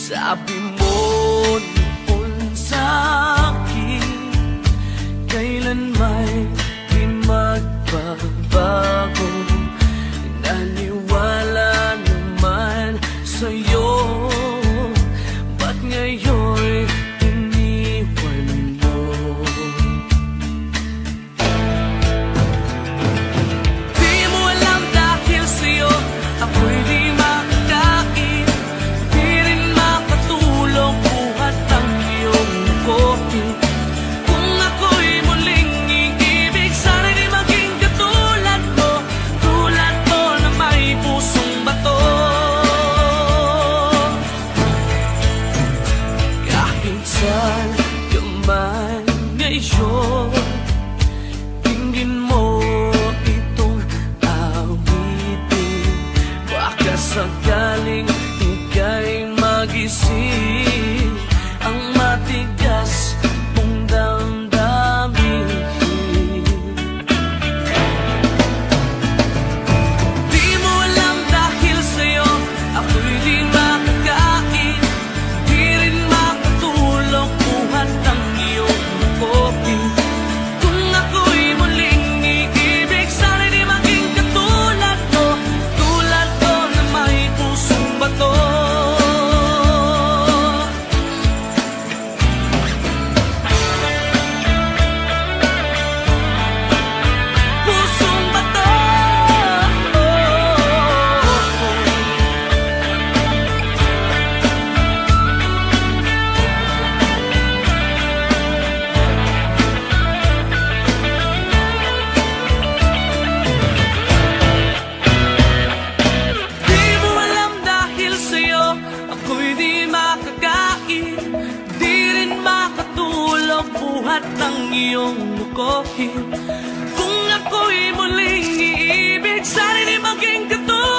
Sabi mo noon sa'kin, kailan may di magbabago. Naniwala naman sa'yo, ba't ngayon iniwan mo? Di mo alam dahil sa'yo ako'y di makakain, di rin makatulog buhat ang iyong kopi. Kung ako'y muling iibig, sana'y di maging katulad mo, tulad mo na may pusong bato. Kahit saan ka man ngayon, tingin mo itong awitin, baka sakaling ika'y magising ang matigas mong damdamin. Di mo alam dahil sa'yo ako'y di makakain, di rin makatulog buhat ang iyong kopi. Kung ako'y muling iibig, sana'y di maging katulad mo, tulad ko na may pusong bato. Pusong bato. Di mo alam dahil sa'yo ako'y di makakain, di rin makatulog buhat ng iyong lukohin. Kung ako'y muling iibig, sana'y di maging katulad